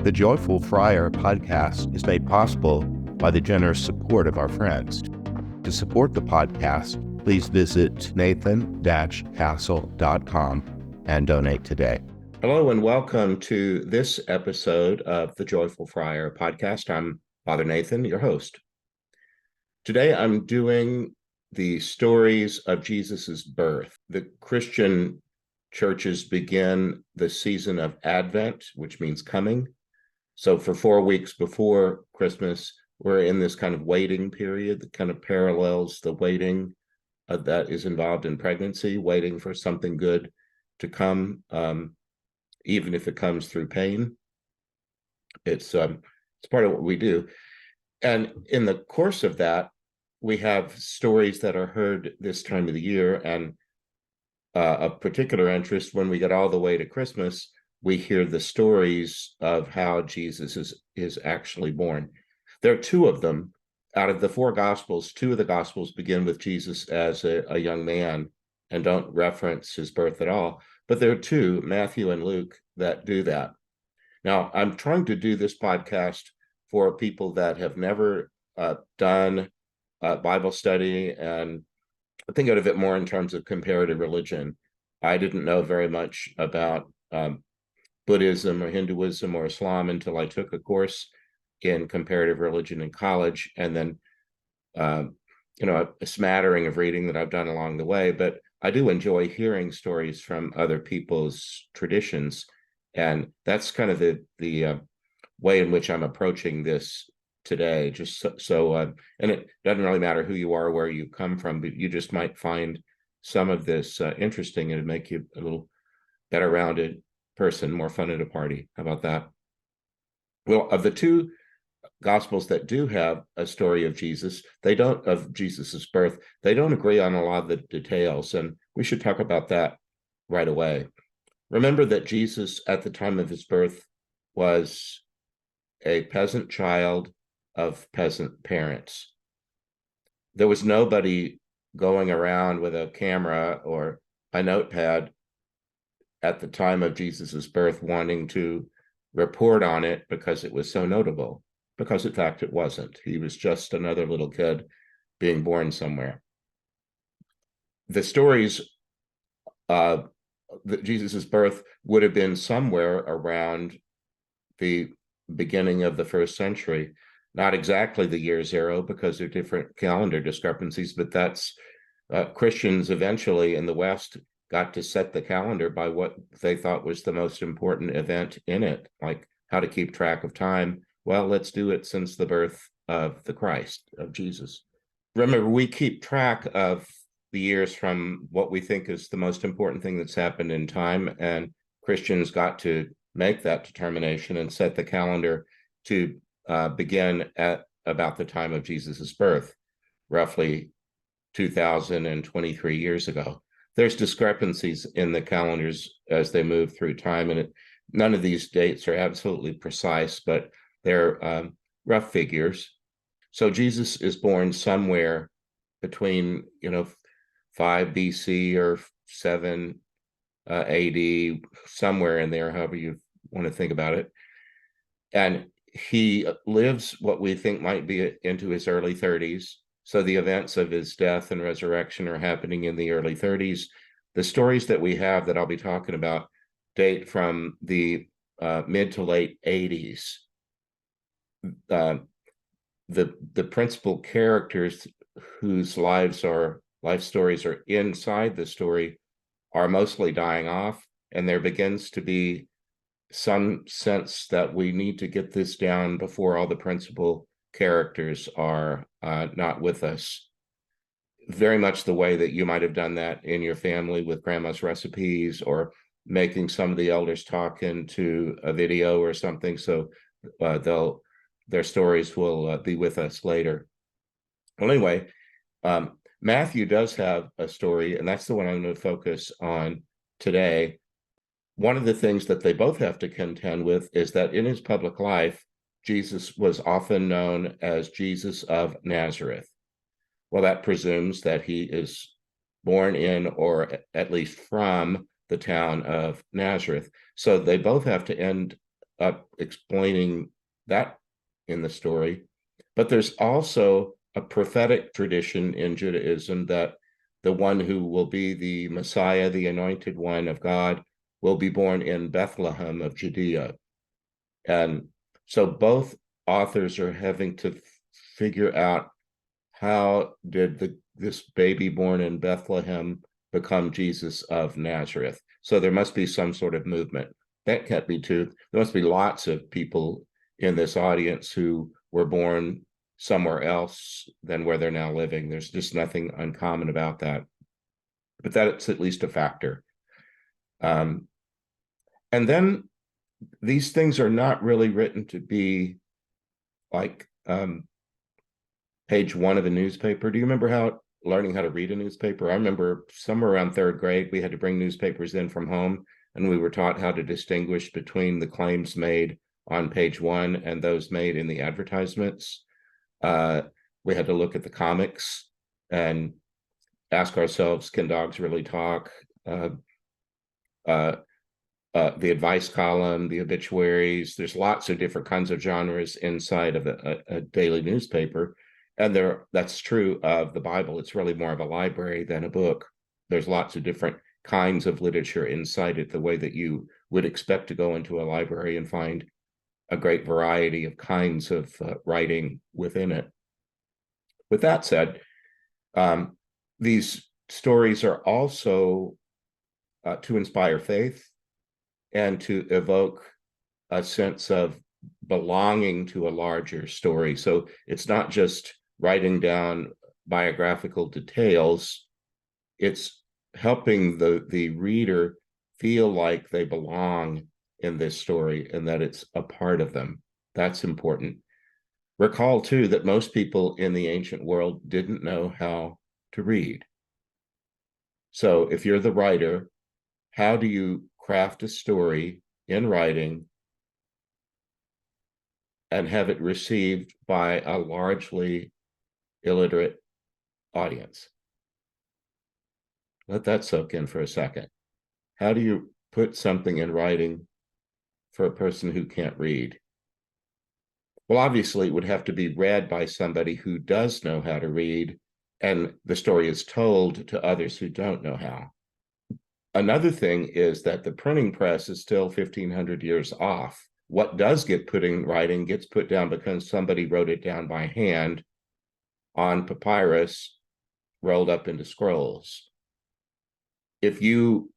The Joyful Friar podcast is made possible by the generous support of our friends. To support the podcast, please visit nathan-castle.com and donate today. Hello and welcome to this episode of the Joyful Friar podcast. I'm Father Nathan, your host. Today I'm doing the stories of Jesus's birth. The Christian churches begin the season of Advent, which means coming. So for 4 weeks before Christmas, we're in this kind of waiting period that kind of parallels the waiting that is involved in pregnancy, waiting for something good to come, even if it comes through pain. It's part of what we do. And in the course of that, we have stories that are heard this time of the year, and of particular interest when we get all the way to Christmas, we hear the stories of how Jesus is actually born. There are two of them. Out of the four Gospels, two of the Gospels begin with Jesus as a young man and don't reference his birth at all. But there are two, Matthew and Luke, that do that. Now, I'm trying to do this podcast for people that have never done Bible study and think of it more in terms of comparative religion. I didn't know very much about Buddhism or Hinduism or Islam until I took a course in comparative religion in college, and then a smattering of reading that I've done along the way. But I do enjoy hearing stories from other people's traditions, and that's kind of the way in which I'm approaching this today. Just so and it doesn't really matter who you are, where you come from, but you just might find some of this interesting, and it'd make you a little better rounded person, more fun at a party. How about that? Well, of the two Gospels that do have a story of Jesus's birth, they don't agree on a lot of the details, and we should talk about that right away. Remember that Jesus, at the time of his birth, was a peasant child of peasant parents. There was nobody going around with a camera or a notepad at the time of Jesus's birth wanting to report on it because it was so notable, because in fact it wasn't. He was just another little kid being born somewhere. The stories of Jesus's birth would have been somewhere around the beginning of the first century, not exactly the year zero because there are different calendar discrepancies, but that's Christians eventually in the West got to set the calendar by what they thought was the most important event in it, like how to keep track of time. Well, let's do it since the birth of the Christ, of Jesus. Remember, we keep track of the years from what we think is the most important thing that's happened in time, and Christians got to make that determination and set the calendar to begin at about the time of Jesus's birth, roughly 2023 years ago. There's discrepancies in the calendars as they move through time, and none of these dates are absolutely precise, but they're rough figures. So Jesus is born somewhere between 5 BC or 7 AD, somewhere in there, however you want to think about it. And he lives what we think might be into his early 30s. So the events of his death and resurrection are happening in the early 30s. The stories that we have that I'll be talking about date from the mid to late 80s. The principal characters whose life stories are inside the story are mostly dying off, and there begins to be some sense that we need to get this down before all the principal characters are not with us. Very much the way that you might have done that in your family with grandma's recipes, or making some of the elders talk into a video or something, so their stories will be with us later. Well, anyway, Matthew does have a story, and that's the one I'm going to focus on today. One of the things that they both have to contend with is that in his public life, Jesus was often known as Jesus of Nazareth. Well, that presumes that he is born in, or at least from, the town of Nazareth. So they both have to end explaining that in the story. But there's also a prophetic tradition in Judaism that the one who will be the Messiah, the anointed one of God, will be born in Bethlehem of Judea. And so both authors are having to figure out, how did this baby born in Bethlehem become Jesus of Nazareth? So there must be some sort of movement. That can't be true. There must be lots of people in this audience who were born somewhere else than where they're now living. There's just nothing uncommon about that. But that's at least a factor. And then these things are not really written to be like page one of a newspaper. Do you remember learning how to read a newspaper? I remember somewhere around third grade, we had to bring newspapers in from home, and we were taught how to distinguish between the claims made on page one and those made in the advertisements. We had to look at the comics and ask ourselves, can dogs really talk? The advice column, the obituaries, there's lots of different kinds of genres inside of a daily newspaper. And that's true of the Bible. It's really more of a library than a book. There's lots of different kinds of literature inside it, the way that you would expect to go into a library and find a great variety of kinds of writing within it. With that said, these stories are also to inspire faith and to evoke a sense of belonging to a larger story. So it's not just writing down biographical details, it's helping the reader feel like they belong in this story and that it's a part of them. That's important. Recall, too, that most people in the ancient world didn't know how to read. So if you're the writer, how do you craft a story in writing and have it received by a largely illiterate audience? Let that soak in for a second. How do you put something in writing for a person who can't read? Well, obviously, it would have to be read by somebody who does know how to read, and the story is told to others who don't know how. Another thing is that the printing press is still 1,500 years off. What does get put in writing gets put down because somebody wrote it down by hand on papyrus, rolled up into scrolls. If you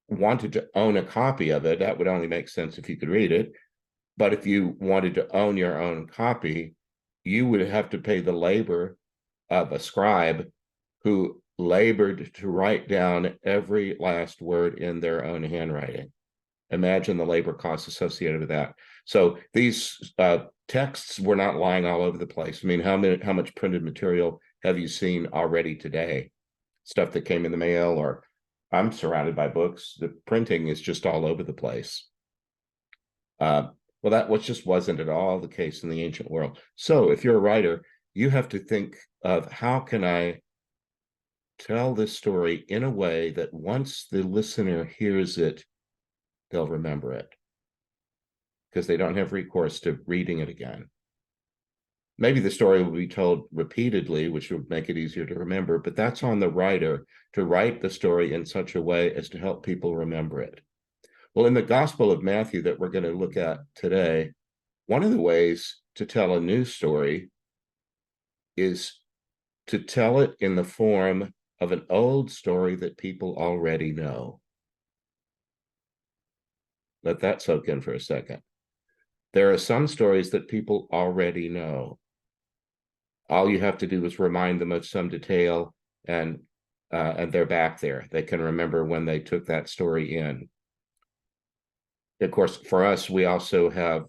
wanted to own a copy of it, that would only make sense if you could read it. But if you wanted to own your own copy, you would have to pay the labor of a scribe who labored to write down every last word in their own handwriting. Imagine the labor costs associated with that. So these texts were not lying all over the place. I mean, how much printed material have you seen already today? Stuff that came in the mail, or I'm surrounded by books. The printing is just all over the place. Well, that just wasn't at all the case in the ancient world. So if you're a writer, you have to think of, how can I tell this story in a way that once the listener hears it, they'll remember it, because they don't have recourse to reading it again. Maybe the story will be told repeatedly, which would make it easier to remember, but that's on the writer to write the story in such a way as to help people remember it. Well, in the Gospel of Matthew that we're going to look at today, one of the ways to tell a new story is to tell it in the form of an old story that people already know. Let that soak in for a second. There are some stories that people already know. All you have to do is remind them of some detail, and they're back there. They can remember when they took that story in. Of course, for us, we also have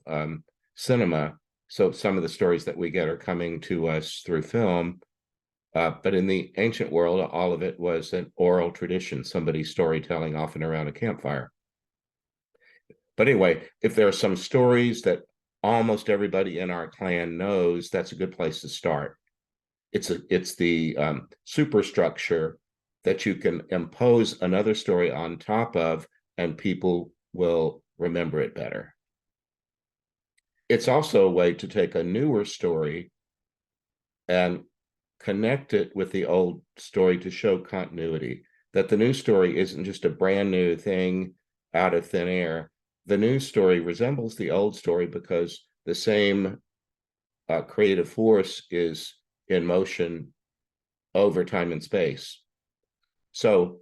cinema. So some of the stories that we get are coming to us through film. But in the ancient world, all of it was an oral tradition, somebody's storytelling, often around a campfire. But anyway, if there are some stories that almost everybody in our clan knows, that's a good place to start. It's the superstructure that you can impose another story on top of, and people will remember it better. It's also a way to take a newer story and connect it with the old story to show continuity, that the new story isn't just a brand new thing out of thin air. The new story resembles the old story because the same creative force is in motion over time and space. So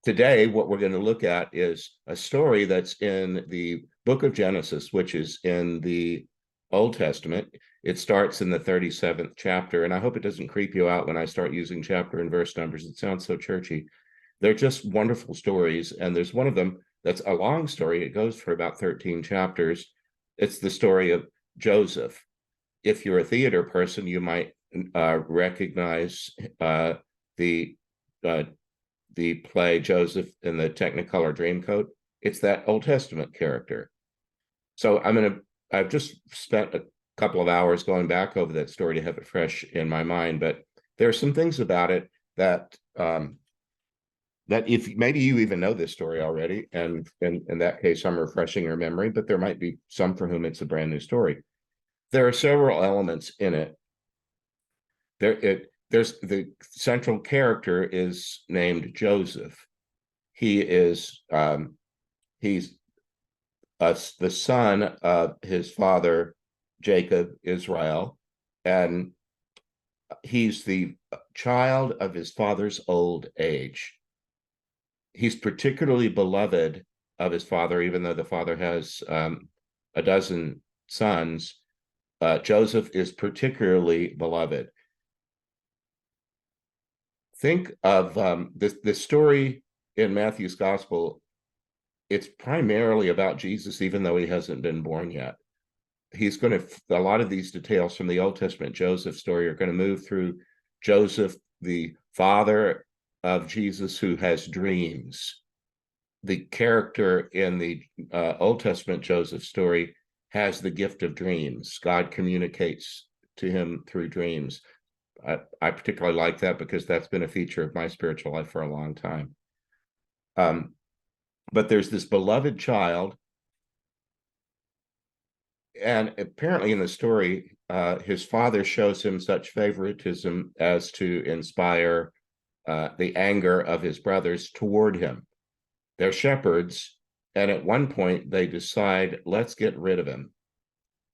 today, what we're going to look at is a story that's in the book of Genesis, which is in the Old Testament. It starts in the 37th chapter, and I hope it doesn't creep you out when I start using chapter and verse numbers. It sounds so churchy. They're just wonderful stories, and there's one of them that's a long story. It goes for about 13 chapters. It's the story of Joseph. If you're a theater person, you might recognize the play Joseph in the Technicolor Dreamcoat. It's that Old Testament character. So I've just spent a couple of hours going back over that story to have it fresh in my mind, but there are some things about it that that if maybe you even know this story already, and in that case, I'm refreshing your memory, but there might be some for whom it's a brand new story. There are several elements in it. There's the central character is named Joseph. He is he's the son of his father Jacob, Israel, and he's the child of his father's old age. He's particularly beloved of his father, even though the father has a dozen sons. Joseph is particularly beloved. Think of this story in Matthew's gospel. It's primarily about Jesus, even though he hasn't been born yet. He's going to, a lot of these details from the Old Testament Joseph story are going to move through Joseph, the father of Jesus, who has dreams. The character in the Old Testament Joseph story has the gift of dreams. God communicates to him through dreams. I particularly like that because that's been a feature of my spiritual life for a long time. But there's this beloved child, and apparently in the story, his father shows him such favoritism as to inspire the anger of his brothers toward him. They're shepherds, and at one point they decide, let's get rid of him,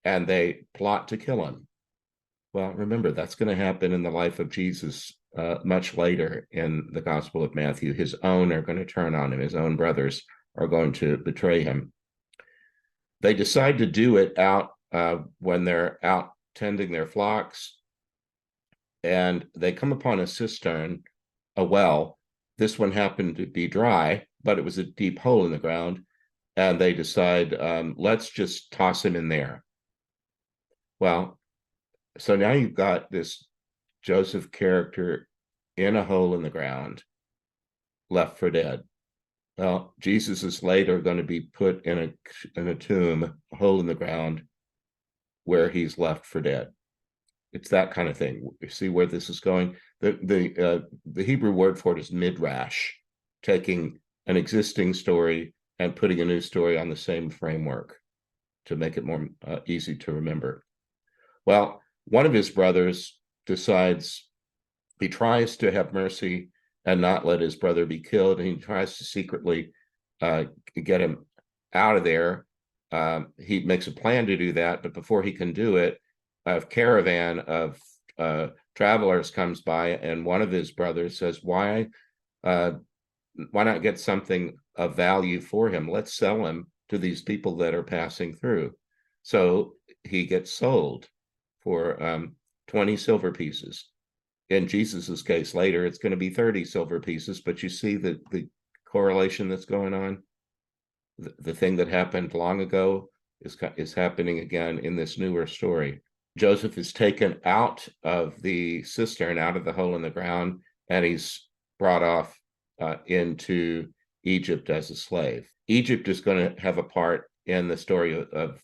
and they plot to kill him. Well, remember, that's going to happen in the life of Jesus much later in the Gospel of Matthew. His own are going to turn on him. His own brothers are going to betray him. They decide to do it out when they're out tending their flocks, and they come upon a cistern, a well. This one happened to be dry, but it was a deep hole in the ground, and they decide, let's just toss him in there. Well, so now you've got this Joseph character in a hole in the ground, left for dead. Well, Jesus is later going to be put in a tomb, a hole in the ground, where he's left for dead. It's that kind of thing. You see where this is going? The Hebrew word for it is midrash, taking an existing story and putting a new story on the same framework to make it more easy to remember. Well, one of his brothers decides, he tries to have mercy and not let his brother be killed, and he tries to secretly get him out of there. He makes a plan to do that, but before he can do it, a caravan of travelers comes by, and one of his brothers says, why not get something of value for him? Let's sell him to these people that are passing through. So he gets sold for 20 silver pieces. In Jesus's case later, it's going to be 30 silver pieces, but you see the correlation that's going on. The thing that happened long ago is happening again in this newer story. Joseph is taken out of the cistern, out of the hole in the ground, and he's brought off into Egypt as a slave. Egypt is going to have a part in the story of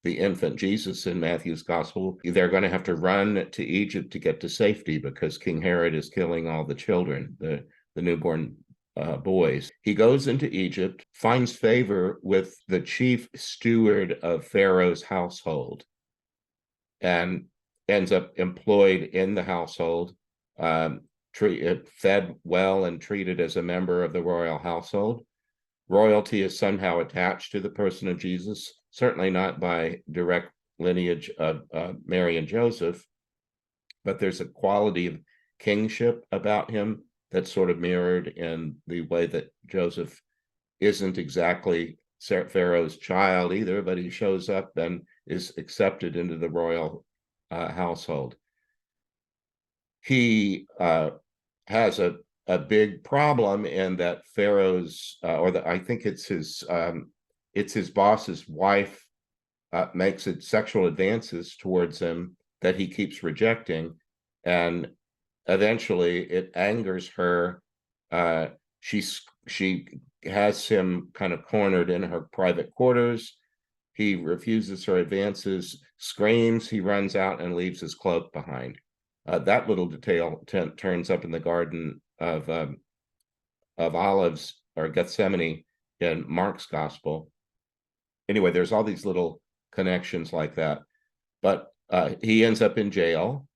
the infant Jesus in Matthew's gospel. They're going to have to run to Egypt to get to safety because King Herod is killing all the children, the newborn boys. He goes into Egypt, finds favor with the chief steward of Pharaoh's household, and ends up employed in the household, fed well and treated as a member of the royal household. Royalty is somehow attached to the person of Jesus, certainly not by direct lineage of Mary and Joseph, but there's a quality of kingship about him that's sort of mirrored in the way that Joseph isn't exactly Pharaoh's child either, but he shows up and is accepted into the royal household. He has a big problem in that Pharaoh's, I think it's his boss's wife makes sexual advances towards him that he keeps rejecting, and eventually it angers her. She has him kind of cornered in her private quarters. He refuses her advances, screams, he runs out and leaves his cloak behind. That little detail turns up in the Garden of Olives or Gethsemane in Mark's Gospel. Anyway, there's all these little connections like that. But he ends up in jail.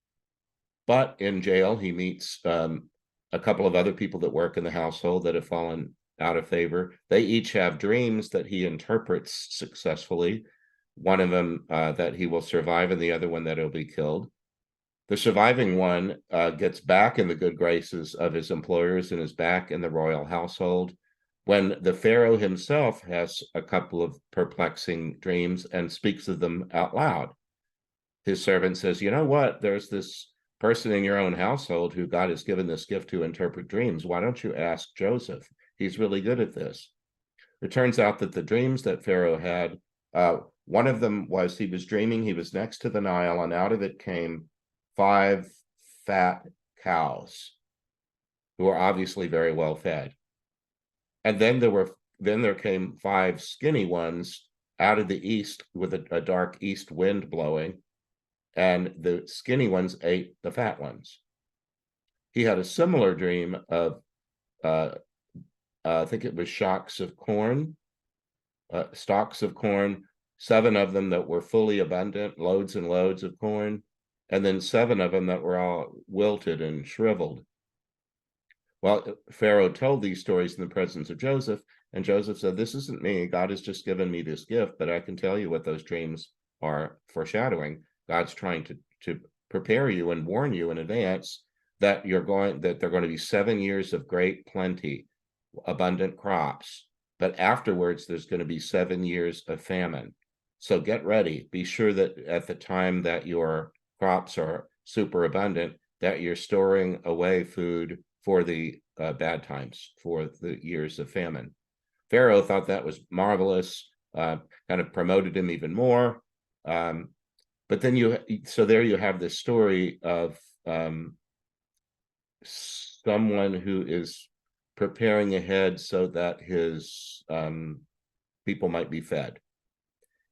But in jail, he meets a couple of other people that work in the household that have fallen out of favor. They each have dreams that he interprets successfully. One of them that he will survive, and the other one that he'll be killed. The surviving one gets back in the good graces of his employers and is back in the royal household when the Pharaoh himself has a couple of perplexing dreams and speaks of them out loud. His servant says, you know what, there's this person in your own household who God has given this gift to interpret dreams. Why don't you ask Joseph? He's really good at this. It turns out that the dreams that Pharaoh had, one of them was he was dreaming he was next to the Nile, and out of it came 5 fat cows who are obviously very well fed. And then there came 5 skinny ones out of the east with a dark east wind blowing, and the skinny ones ate the fat ones. He had a similar dream of I think it was stalks of corn, 7 of them that were fully abundant, loads and loads of corn, and then 7 of them that were all wilted and shriveled. Well, Pharaoh told these stories in the presence of Joseph, and Joseph said, this isn't me. God has just given me this gift, but I can tell you what those dreams are foreshadowing. God's trying to prepare you and warn you in advance that they're going to be 7 years of great plenty, abundant crops, but afterwards there's going to be 7 years of famine. So get ready. Be sure that at the time that your crops are super abundant, that you're storing away food for the bad times, for the years of famine. Pharaoh thought that was marvelous, kind of promoted him even more. But then there you have this story of someone who is preparing ahead so that his people might be fed.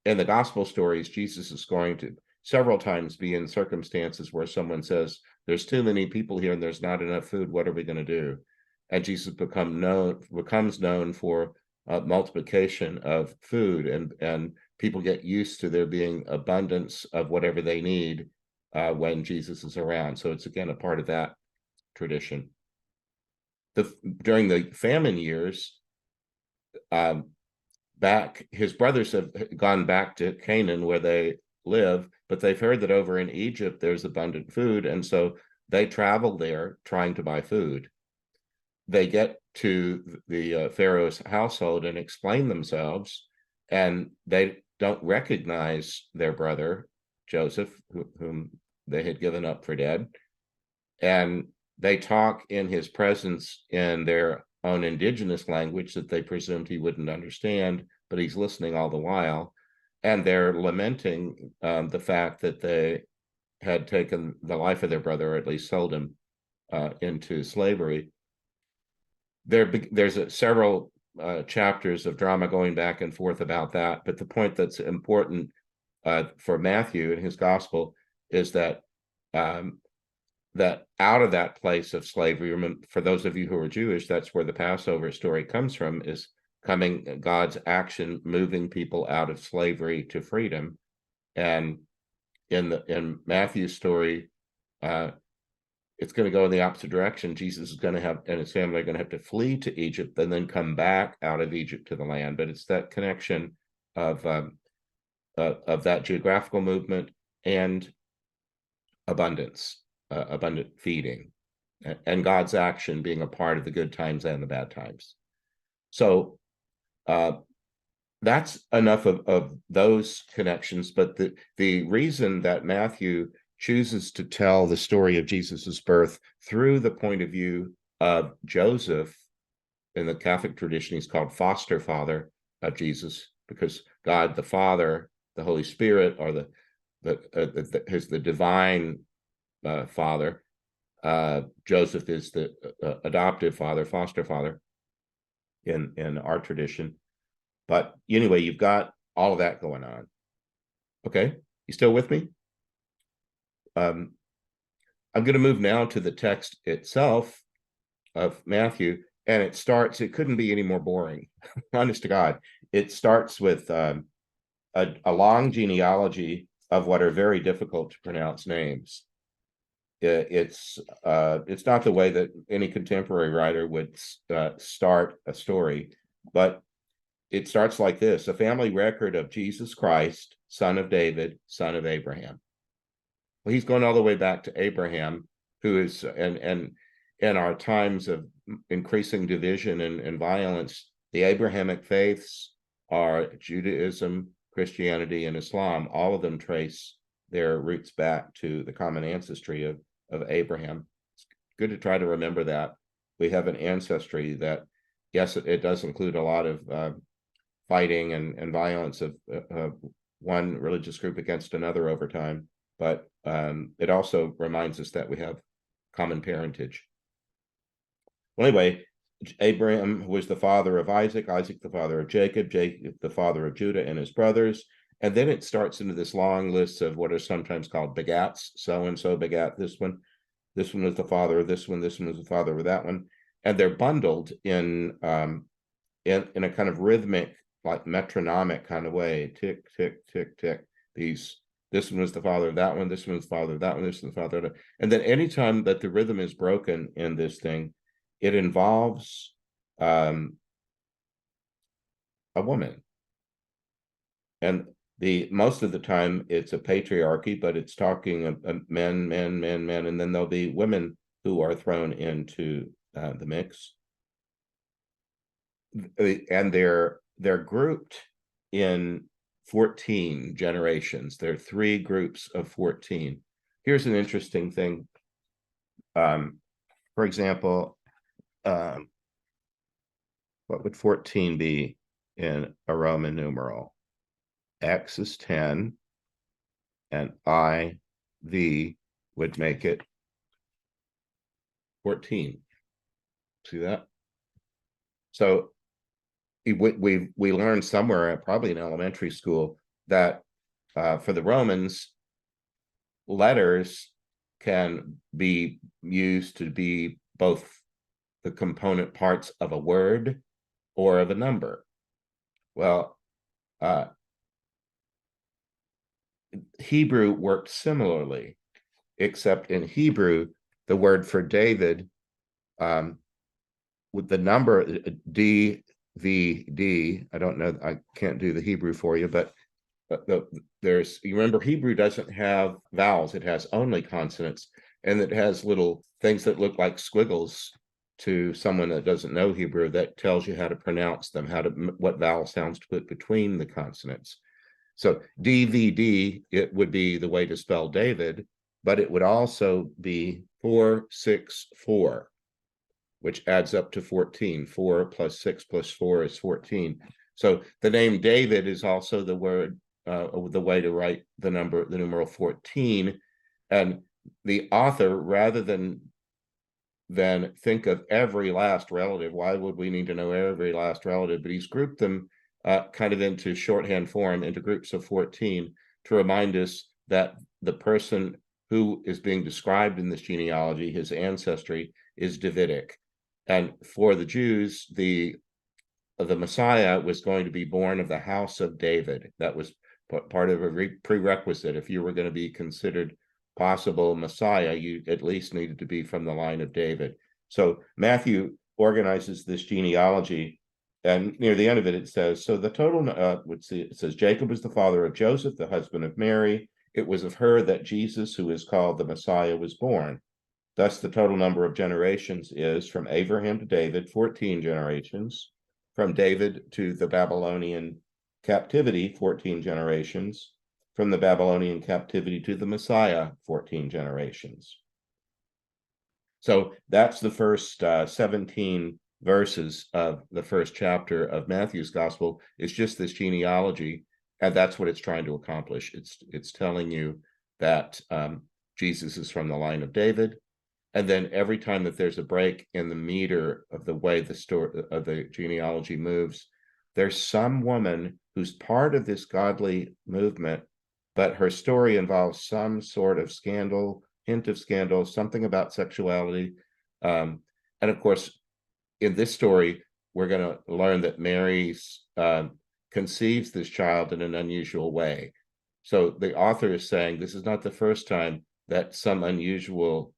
In the gospel stories, Jesus is going to several times be in circumstances where someone says, there's too many people here and there's not enough food. What are we going to do? And Jesus becomes known for multiplication of food, and people get used to there being abundance of whatever they need when Jesus is around. So it's again a part of that tradition. During the famine years, his brothers have gone back to Canaan where they live, but they've heard that over in Egypt there's abundant food, and so they travel there trying to buy food. They get to the Pharaoh's household and explain themselves, and they don't recognize their brother Joseph, whom they had given up for dead, and they talk in his presence in their own indigenous language that they presumed he wouldn't understand, but he's listening all the while. And they're lamenting the fact that they had taken the life of their brother, or at least sold him into slavery. There's several chapters of drama going back and forth about that, but the point that's important for Matthew in his gospel is that that out of that place of slavery, remember, for those of you who are Jewish, that's where the Passover story comes from, is coming, God's action moving people out of slavery to freedom. And in Matthew's story, it's going to go in the opposite direction. Jesus is going to have, and his family are going to have to flee to Egypt and then come back out of Egypt to the land. But it's that connection of that geographical movement and abundance, abundant feeding, and God's action being a part of the good times and the bad times. So that's enough of those connections. But the reason that Matthew chooses to tell the story of Jesus's birth through the point of view of Joseph, in the Catholic tradition, he's called foster father of Jesus, because God the Father, the Holy Spirit, or the divine father. Joseph is the adoptive father, foster father in our tradition. But anyway, you've got all of that going on. Okay, you still with me? I'm going to move now to the text itself of Matthew, and it couldn't be any more boring. Honest to God. It starts with a long genealogy of what are very difficult to pronounce names. It's not the way that any contemporary writer would start a story, but it starts like this: a family record of Jesus Christ, son of David, son of Abraham. Well, he's going all the way back to Abraham, who is, and in our times of increasing division and violence, the Abrahamic faiths are Judaism, Christianity, and Islam. All of them trace their roots back to the common ancestry of Abraham. It's good to try to remember that we have an ancestry that, yes, it does include a lot of fighting and violence of one religious group against another over time, but it also reminds us that we have common parentage. Well, anyway, Abraham was the father of Isaac, Isaac the father of Jacob, Jacob the father of Judah and his brothers. And then it starts into this long list of what are sometimes called begats. So-and-so begat this one. This one was the father of this one. This one was the father of that one. And they're bundled in a kind of rhythmic, like metronomic kind of way. Tick, tick, tick, tick. This one was the father of that one. This one was the father of that one. This is the father of that. And then anytime that the rhythm is broken in this thing, it involves a woman. And most of the time it's a patriarchy, but it's talking of men, and then there'll be women who are thrown into the mix. And they're grouped in 14 generations. There are 3 groups of 14. Here's an interesting thing. For example, what would 14 be in a Roman numeral? X is 10, and IV would make it 14. See that? So we learned somewhere, probably in elementary school, that for the Romans, letters can be used to be both the component parts of a word or of a number. Well, Hebrew worked similarly, except in Hebrew, the word for David, with the number DVD, I don't know, I can't do the Hebrew for you, but you remember Hebrew doesn't have vowels, it has only consonants, and it has little things that look like squiggles to someone that doesn't know Hebrew that tells you how to pronounce them, what vowel sounds to put between the consonants. So DVD, it would be the way to spell David, but it would also be 464, which adds up to 14. 4 plus 6 plus 4 is 14. So the name David is also the word, the way to write the numeral 14. And the author, rather than think of every last relative, why would we need to know every last relative? But he's grouped them kind of into shorthand form, into groups of 14, to remind us that the person who is being described in this genealogy, his ancestry, is Davidic. And for the Jews, the Messiah was going to be born of the house of David. That was part of a prerequisite. If you were going to be considered possible Messiah, you at least needed to be from the line of David. So Matthew organizes this genealogy, and near the end of it, it says, so the total, it says, Jacob was the father of Joseph, the husband of Mary. It was of her that Jesus, who is called the Messiah, was born. Thus, the total number of generations is from Abraham to David, 14 generations. From David to the Babylonian captivity, 14 generations. From the Babylonian captivity to the Messiah, 14 generations. So that's the first 17 verses of the first chapter of Matthew's gospel. It's just this genealogy, and that's what it's trying to accomplish. It's telling you that Jesus is from the line of David. And then every time that there's a break in the meter of the way the story of the genealogy moves, there's some woman who's part of this godly movement, but her story involves some sort of scandal, hint of scandal, something about sexuality. And of course, in this story, we're going to learn that Mary conceives this child in an unusual way. So the author is saying this is not the first time that some unusual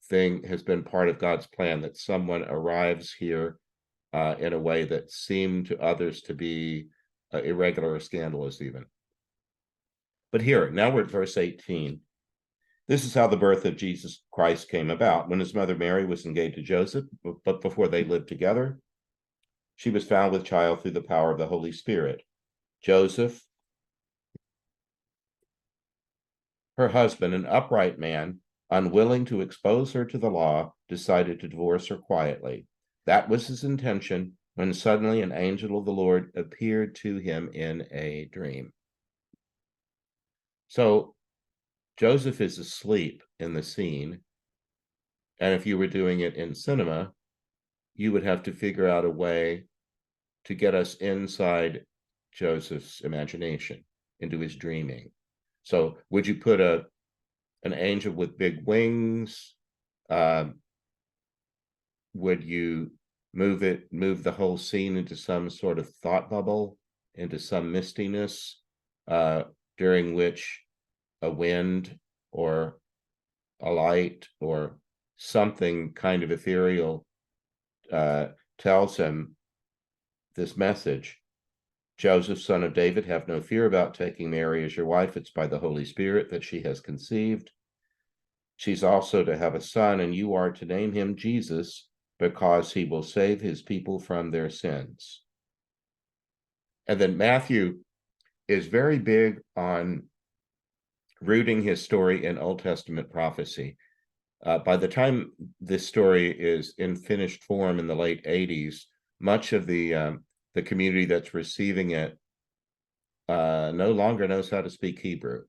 thing has been part of God's plan, that someone arrives here in a way that seemed to others to be irregular or scandalous even. But here, now we're at verse 18. This is how the birth of Jesus Christ came about. When his mother Mary was engaged to Joseph, but before they lived together, she was found with child through the power of the Holy Spirit. Joseph, her husband, an upright man, unwilling to expose her to the law, decided to divorce her quietly. That was his intention when suddenly an angel of the Lord appeared to him in a dream. So Joseph is asleep in the scene. And if you were doing it in cinema, you would have to figure out a way to get us inside Joseph's imagination, into his dreaming. So would you put an angel with big wings? Would you move the whole scene into some sort of thought bubble, into some mistiness, during which a wind or a light or something kind of ethereal tells him this message? Joseph, son of David, have no fear about taking Mary as your wife. It's by the Holy Spirit that she has conceived. She's also to have a son, and you are to name him Jesus, because he will save his people from their sins. And then Matthew is very big on rooting his story in Old Testament prophecy. By the time this story is in finished form in the late 80s, much of the community that's receiving it no longer knows how to speak Hebrew.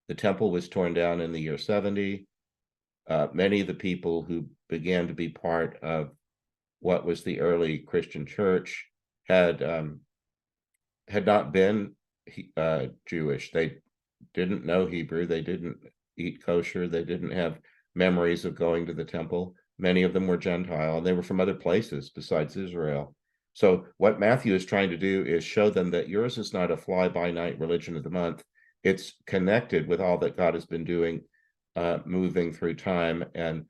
The temple was torn down in the year 70. Many of the people who began to be part of what was the early Christian church had not been Jewish. They didn't know Hebrew. They didn't eat kosher. They didn't have memories of going to the temple. Many of them were Gentile, and they were from other places besides Israel. So what Matthew is trying to do is show them that yours is not a fly-by-night religion of the month. It's connected with all that God has been doing, moving through time. And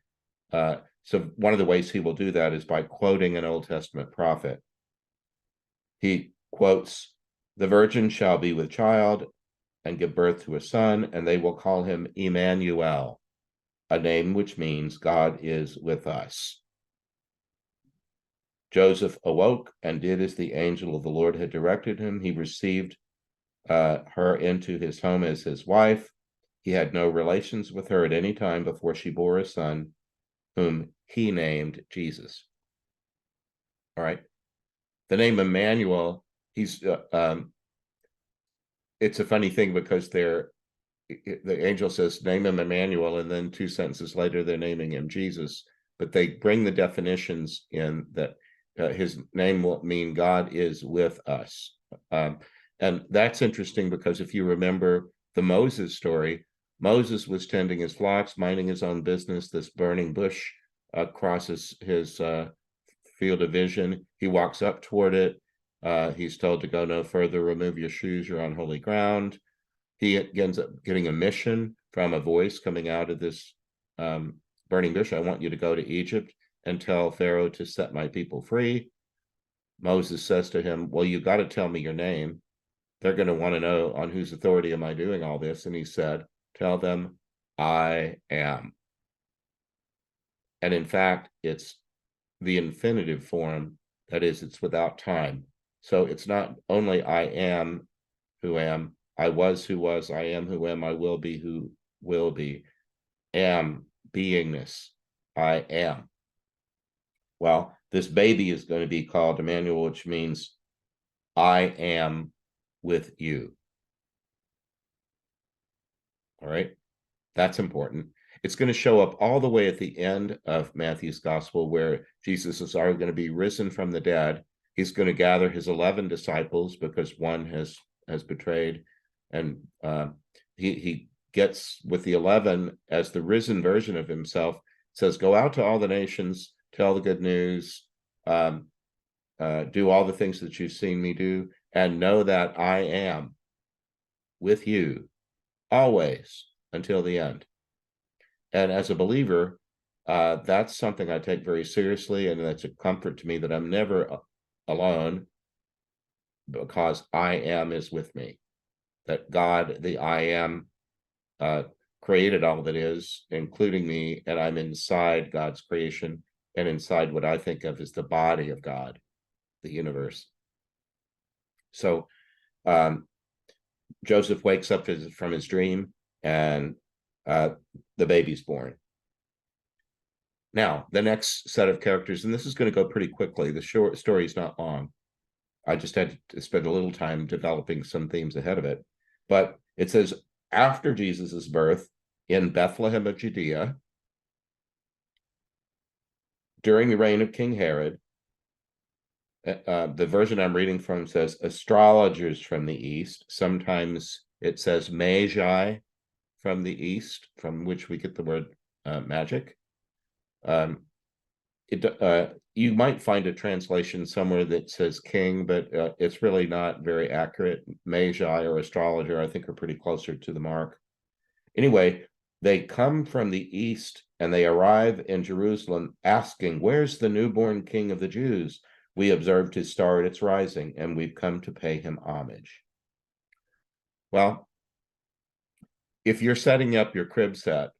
so one of the ways he will do that is by quoting an Old Testament prophet. He quotes, "The virgin shall be with child and give birth to a son, and they will call him Emmanuel, a name which means God is with us." Joseph awoke and did as the angel of the Lord had directed him. He received her into his home as his wife. He had no relations with her at any time before she bore a son, whom he named Jesus. All right. The name Emmanuel, it's a funny thing because the angel says, name him Emmanuel, and then 2 sentences later, they're naming him Jesus. But they bring the definitions in that his name will mean God is with us. And that's interesting because if you remember the Moses story, Moses was tending his flocks, minding his own business. This burning bush crosses his field of vision. He walks up toward it. He's told to go no further, remove your shoes, you're on holy ground. He ends up getting a mission from a voice coming out of this burning bush. I want you to go to Egypt and tell Pharaoh to set my people free. Moses says to him, well, you got to tell me your name. They're going to want to know on whose authority am I doing all this. And he said, tell them, I am. And in fact, it's the infinitive form. That is, it's without time. So it's not only I am who am, I was who was, I am who am, I will be who will be. Am, beingness, I am. Well, this baby is going to be called Emmanuel, which means I am with you. All right, that's important. It's going to show up all the way at the end of Matthew's gospel, where Jesus is already going to be risen from the dead. He's going to gather his 11 disciples because one has betrayed, and he gets with the 11 as the risen version of himself, says, go out to all the nations, tell the good news, do all the things that you've seen me do, and know that I am with you always until the end. And as a believer, that's something I take very seriously, and that's a comfort to me that I'm never alone, because I am is with me. That God, the I am, created all that is, including me, and I'm inside God's creation and inside what I think of as the body of God, the universe. So Joseph wakes up from his dream, and the baby's born. Now, the next set of characters, and this is going to go pretty quickly. The short story is not long. I just had to spend a little time developing some themes ahead of it. But it says, after Jesus's birth in Bethlehem of Judea, during the reign of King Herod, the version I'm reading from says astrologers from the east. Sometimes it says magi from the east, from which we get the word magic. You might find a translation somewhere that says king, but it's really not very accurate. Magi or astrologer, I think, are pretty closer to the mark. Anyway, they come from the east and they arrive in Jerusalem asking, where's the newborn king of the Jews? We observed his star at its rising, and we've come to pay him homage. Well, if you're setting up your crib set,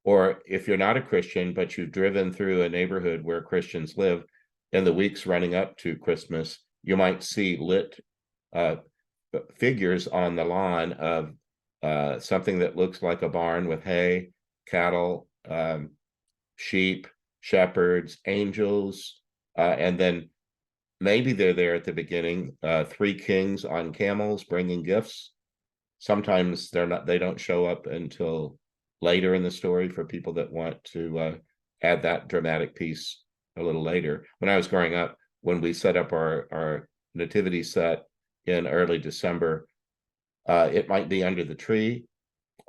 or if you're not a Christian, but you've driven through a neighborhood where Christians live in the weeks running up to Christmas, you might see lit figures on the lawn of something that looks like a barn with hay, cattle, sheep, shepherds, angels, and then maybe they're there at the beginning, 3 kings on camels bringing gifts. Sometimes they don't show up until later in the story for people that want to add that dramatic piece a little later. When I was growing up, when we set up our nativity set in early December, it might be under the tree,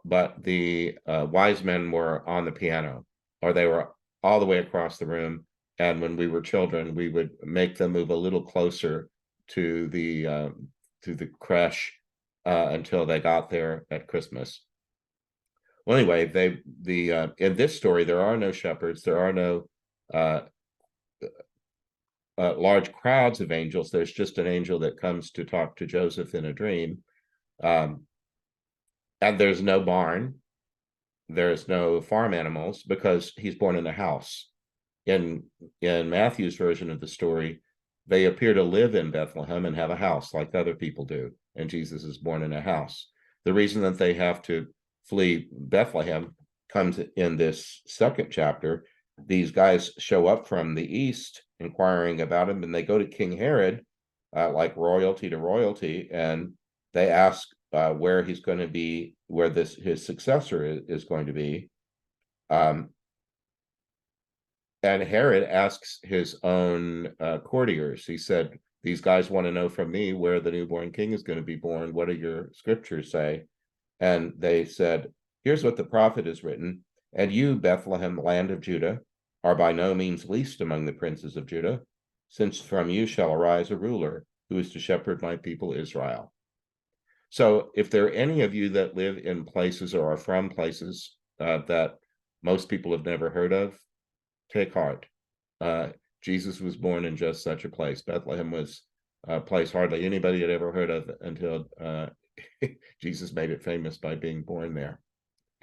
but the wise men were on the piano, or they were all the way across the room. And when we were children, we would make them move a little closer to the creche until they got there at Christmas. Well, anyway, in this story, there are no shepherds. There are no large crowds of angels. There's just an angel that comes to talk to Joseph in a dream. And there's no barn. There's no farm animals, because he's born in a house. In Matthew's version of the story, they appear to live in Bethlehem and have a house like other people do. And Jesus is born in a house. The reason that they have to flee Bethlehem comes in this second chapter. These guys show up from the east inquiring about him, and they go to King Herod, like royalty to royalty, and they ask where he's going to be, where his successor is going to be. And Herod asks his own courtiers. He said, these guys want to know from me where the newborn king is going to be born. What do your scriptures say? And they said, Here's what the prophet has written. And you, Bethlehem, land of Judah, are by no means least among the princes of Judah, since from you shall arise a ruler who is to shepherd my people Israel. So if there are any of you that live in places or are from places that most people have never heard of, take heart. Jesus was born in just such a place. Bethlehem was a place hardly anybody had ever heard of until Jesus made it famous by being born there.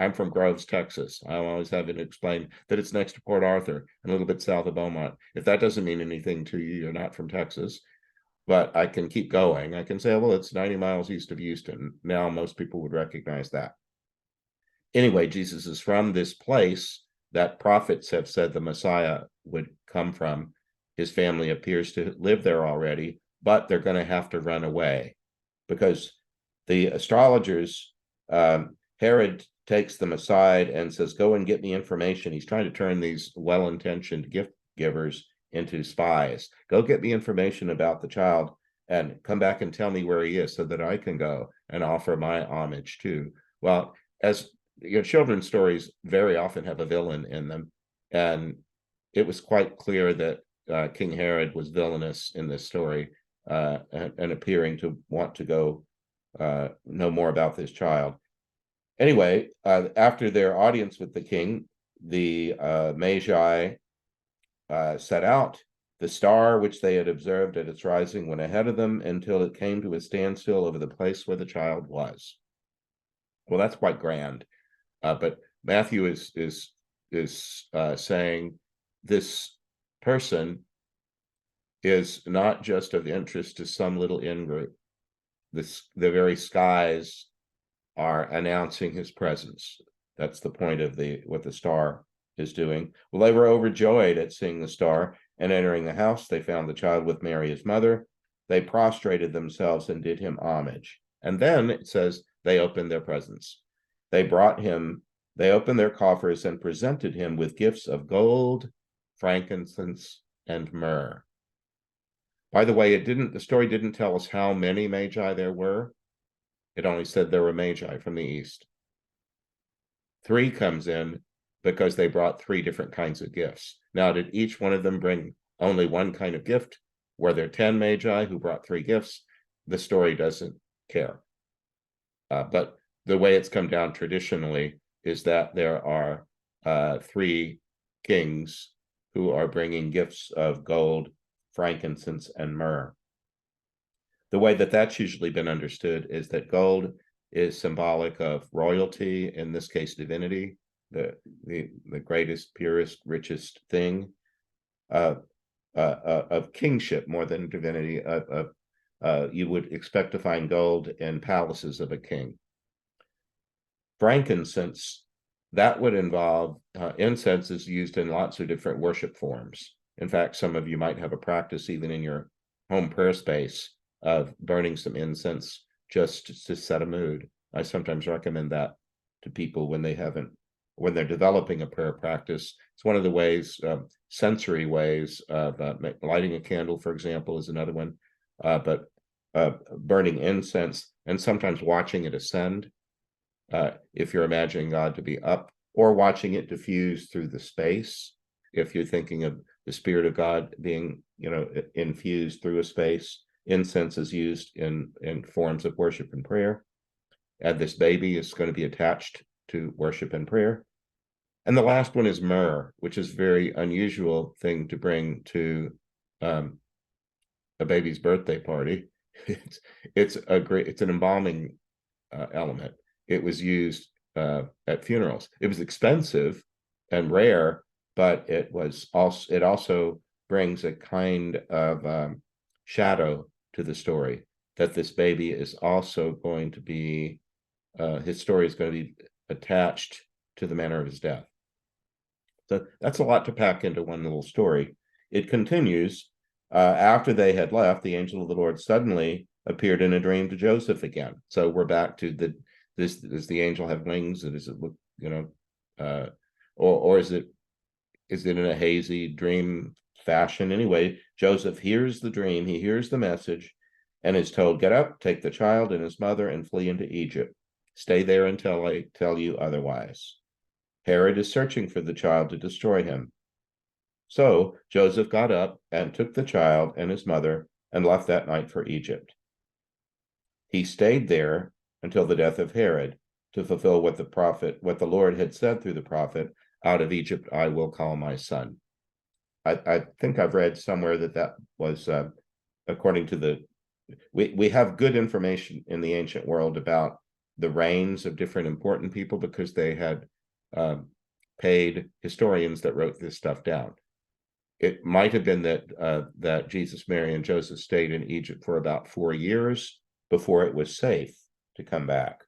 I'm from Groves, Texas. I'm always having to explain that it's next to Port Arthur and a little bit south of Beaumont. If that doesn't mean anything to you, you're not from Texas. But I can keep going. I can say, well, it's 90 miles east of Houston. Now most people would recognize that. Anyway, Jesus is from this place that prophets have said the Messiah would come from. His family appears to live there already, but they're going to have to run away because the astrologers, Herod takes them aside and says, go and get me information. He's trying to turn these well-intentioned gift givers into spies. Go get me information about the child and come back and tell me where he is so that I can go and offer my homage too. Well, as your children's stories very often have a villain in them. And it was quite clear that King Herod was villainous in this story and appearing to want to go know more about this child. Anyway, after their audience with the king, the Magi set out. The star which they had observed at its rising went ahead of them until it came to a standstill over the place where the child was. Well, that's quite grand. But Matthew is saying this person is not just of interest to some little in-group. The very skies are announcing his presence. That's the point of what the star is doing. Well, they were overjoyed at seeing the star, and entering the house, they found the child with Mary, his mother. They prostrated themselves and did him homage. And then it says they opened their presents. They opened their coffers and presented him with gifts of gold, frankincense, and myrrh. By the way, the story didn't tell us how many Magi there were. It only said there were Magi from the east. 3 comes in because they brought 3 different kinds of gifts. Now, did each one of them bring only one kind of gift? Were there 10 Magi who brought 3 gifts? The story doesn't care. But the way it's come down traditionally is that there are 3 kings who are bringing gifts of gold, frankincense, and myrrh. The way that that's usually been understood is that gold is symbolic of royalty, in this case, divinity, the greatest, purest, richest thing, of kingship more than divinity. You would expect to find gold in palaces of a king. Frankincense, that would involve incense is used in lots of different worship forms. In fact, some of you might have a practice even in your home prayer space of burning some incense just to set a mood. I sometimes recommend that to people when they're developing a prayer practice. It's one of the ways, sensory ways of lighting a candle, for example, is another one, but burning incense and sometimes watching it ascend. If you're imagining God to be up, or watching it diffuse through the space, if you're thinking of the Spirit of God being, infused through a space. Incense is used in forms of worship and prayer. And this baby is going to be attached to worship and prayer. And the last one is myrrh, which is a very unusual thing to bring to a baby's birthday party. It's an embalming element. It was used at funerals. It was expensive and rare, but it also brings a kind of shadow to the story that this baby is also going to be, his story is going to be attached to the manner of his death. So that's a lot to pack into one little story. It continues, after they had left, the angel of the Lord suddenly appeared in a dream to Joseph again. So we're back to does the angel have wings? Or does it look, or is it in a hazy dream fashion? Anyway, Joseph hears the dream, he hears the message, and is told, get up, take the child and his mother, and flee into Egypt. Stay there until I tell you otherwise. Herod is searching for the child to destroy him. So Joseph got up and took the child and his mother and left that night for Egypt. He stayed there until the death of Herod, to fulfill what the Lord had said through the prophet, out of Egypt I will call my son. I think I've read somewhere that was according to we have good information in the ancient world about the reigns of different important people because they had paid historians that wrote this stuff down. It might have been that Jesus, Mary, and Joseph stayed in Egypt for about 4 years before it was safe to come back.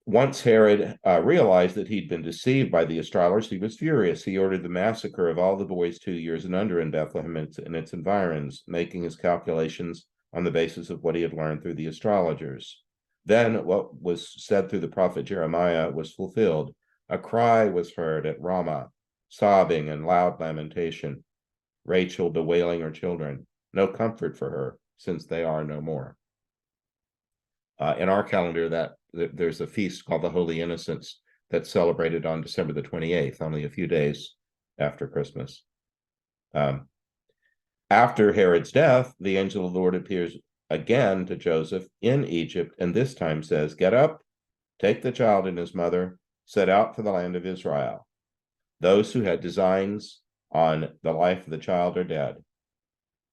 Once Herod realized that he'd been deceived by the astrologers, he was furious. He ordered the massacre of all the boys 2 years and under in Bethlehem and its environs, making his calculations on the basis of what he had learned through the astrologers. Then what was said through the prophet Jeremiah was fulfilled. A cry was heard at Ramah, sobbing and loud lamentation, Rachel bewailing her children, no comfort for her, since they are no more. In our calendar, there's a feast called the Holy Innocents that's celebrated on December the 28th, only a few days after Christmas. After Herod's death, the angel of the Lord appears again to Joseph in Egypt, and this time says, "Get up, take the child and his mother, set out for the land of Israel. Those who had designs on the life of the child are dead."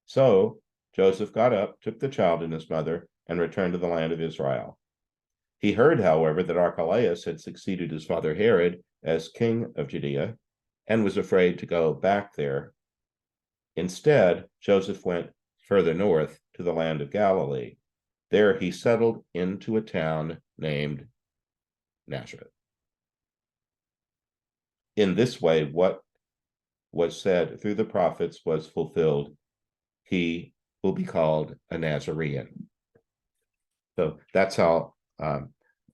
So Joseph got up, took the child and his mother, and returned to the land of Israel. He heard, however, that Archelaus had succeeded his father Herod as king of Judea, and was afraid to go back there. Instead, Joseph went further north to the land of Galilee. There he settled into a town named Nazareth. In this way, what was said through the prophets was fulfilled. He will be called a Nazarene. So that's how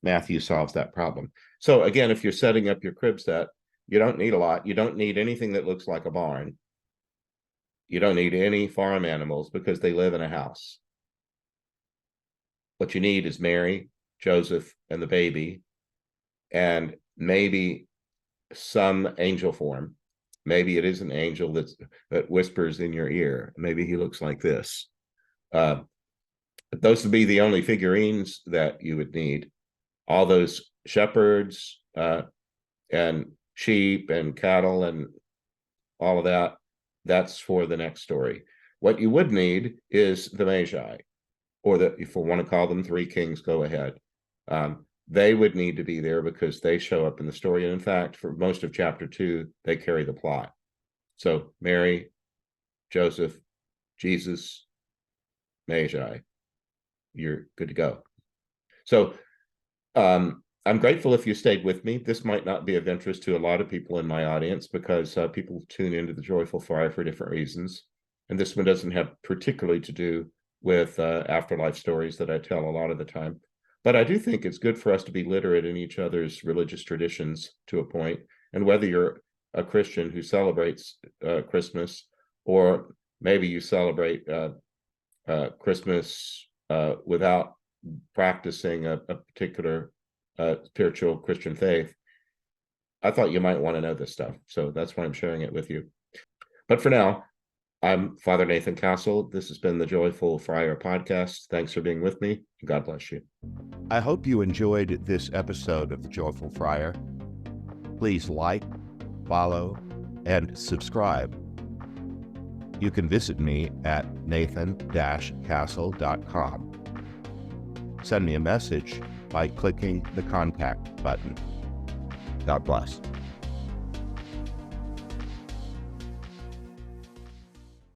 Matthew solves that problem. So again, if you're setting up your crib set, you don't need a lot. You don't need anything that looks like a barn. You don't need any farm animals because they live in a house. What you need is Mary, Joseph, and the baby, and maybe some angel form. Maybe it is an angel that whispers in your ear. Maybe he looks like this. Those would be the only figurines that you would need. All those shepherds and sheep and cattle and all of that, that's for the next story. What you would need is the Magi, or if we want to call them three kings, go ahead. They would need to be there because they show up in the story. And in fact, for most of chapter 2, they carry the plot. So Mary, Joseph, Jesus, Magi, you're good to go. So I'm grateful if you stayed with me. This might not be of interest to a lot of people in my audience because people tune into the Joyful Friar for different reasons. And this one doesn't have particularly to do with afterlife stories that I tell a lot of the time. But I do think it's good for us to be literate in each other's religious traditions to a point. And whether you're a Christian who celebrates Christmas, or maybe you celebrate Christmas without practicing a particular spiritual Christian faith, I thought you might want to know this stuff. So that's why I'm sharing it with you. But for now, I'm Father Nathan Castle. This has been the Joyful Friar Podcast. Thanks for being with me. God bless you. I hope you enjoyed this episode of the Joyful Friar. Please like, follow, and subscribe. You can visit me at nathan-castle.com. Send me a message by clicking the contact button. God bless.